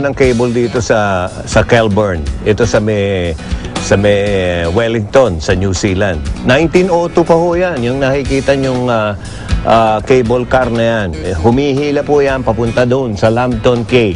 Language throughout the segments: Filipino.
ng cable dito sa Kelburn. Ito sa may Wellington sa New Zealand. 1902 pa ho yan. Yung nakikita yung cable car na yan. Humihila po yan papunta doon sa Lambton Cay.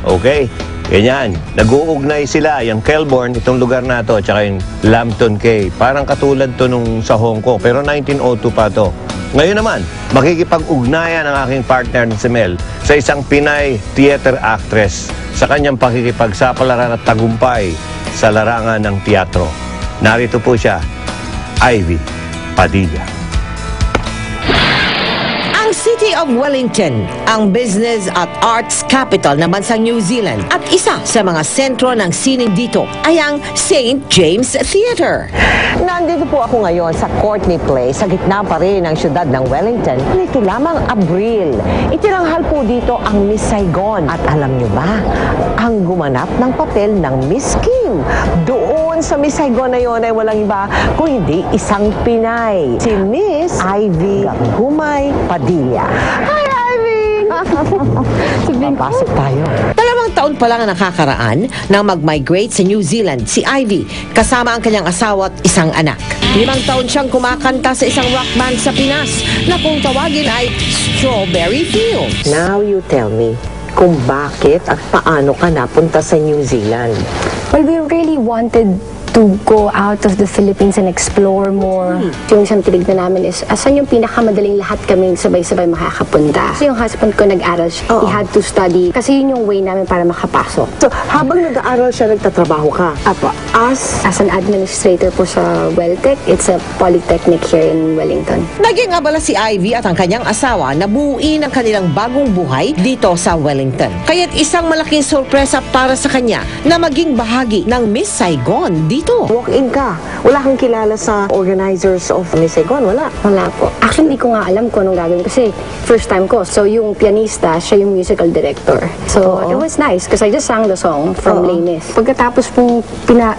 Okay? Ganyan. Nag-uugnay sila. Yung Kelburn, itong lugar na to, tsaka yung Lambton Cay. Parang katulad to nung sa Hong Kong. Pero 1902 pa to. Ngayon naman, makikipag-ugnayan ang aking partner na si Mel sa isang Pinay theater actress sa kanyang pakikipagsapalaran at tagumpay sa larangan ng teatro. Narito po siya, Ivy Padilla. Ang City of Wellington, ang business at arts capital ng bansang New Zealand at isa sa mga sentro ng sining dito ay ang St. James Theatre. Nandito po ako ngayon sa Courtney Place, sa gitna pa rin ng syudad ng Wellington. Nito lamang Abril. Itiranghal po dito ang Miss Saigon. At alam nyo ba, ang gumanap ng papel ng Miss Kim. Doon sa Miss Saigon na yun ay walang iba kung hindi isang Pinay. Si Miss Ivy Humay Padilla. Hi, Ivy! Papasok tayo. 2 taon pa lang ang nakakaraan nang mag-migrate sa New Zealand si Ivy kasama ang kanyang asawa at isang anak. 5 taon siyang kumakanta sa isang rock band sa Pinas na kung tawagin ay Strawberry Fields. Now you tell me kung bakit at paano ka napunta sa New Zealand. Well, we really wanted to go out of the Philippines and explore more. Yung isang tinignan namin is, asan yung pinakamadaling lahat kaming sabay-sabay makakapunta. So yung husband ko nag-aral, he had to study. Kasi yun yung way namin para makapasok. So, habang nag-aaral siya, nagtatrabaho ka? Apo. As an administrator po sa Welltech, it's a polytechnic here in Wellington. Naging abala si Ivy at ang kanyang asawa na buuin ang kanilang bagong buhay dito sa Wellington. Kaya't isang malaking sorpresa para sa kanya na maging bahagi ng Miss Saigon dito. Walk-in ka. Wala kang kilala sa organizers of Miss Saigon? Wala? Wala po. Actually, hindi ko nga alam kung anong gagawin kasi first time ko. So, yung pianista, siya yung musical director. So, it was nice because I just sang the song from Les Mis. Pagkatapos pong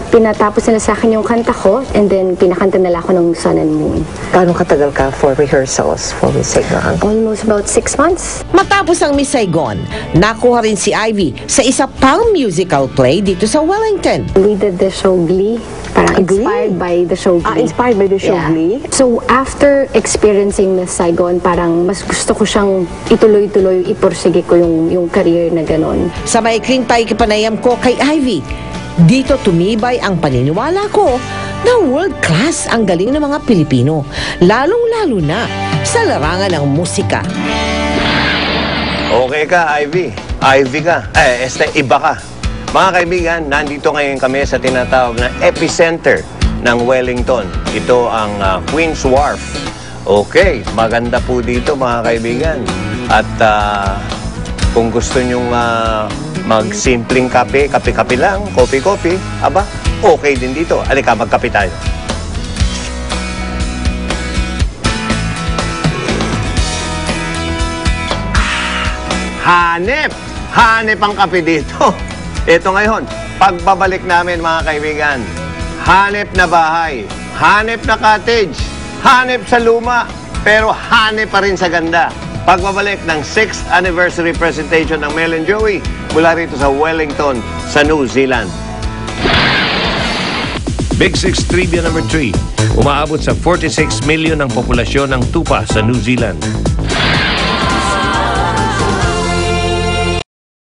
pinatapos nila sa akin yung kanta ko and then pinakanta nila ako ng Sun and Moon. Gano'ng katagal ka for rehearsals for Miss Saigon? Almost about 6 months. Matapos ang Miss Saigon, nakuha rin si Ivy sa isa pang musical play dito sa Wellington. We did the show Glee. Parang Glee? inspired by the show Glee. Inspired by the show Glee? So, after experiencing Miss Saigon, parang mas gusto ko siyang ituloy-tuloy, iporsige ko yung career na ganon. Sa maikling pakikipanayam ko kay Ivy, dito tumibay ang paniniwala ko na world class ang galing ng mga Pilipino, lalong-lalo na sa larangan ng musika. Okay ka, Ivy. Ivy ka. Iba ka. Mga kaibigan, nandito ngayon kami sa tinatawag na epicenter ng Wellington. Ito ang Queen's Wharf. Okay, maganda po dito mga kaibigan. At kung gusto nyong magsimpleng kape-kape lang, kopi-kopi, aba, okay din dito. Alika, magkape tayo. Hanep! Hanep ang kape dito. Ito ngayon, pagbabalik namin mga kaibigan, hanep na bahay, hanep na cottage, hanep sa luma, pero hanep pa rin sa ganda. Pagbabalik ng 6th anniversary presentation ng Mel and Joey mula rito sa Wellington, sa New Zealand. Big Six Trivia number 3. Umaabot sa 46 million ang populasyon ng tupa sa New Zealand.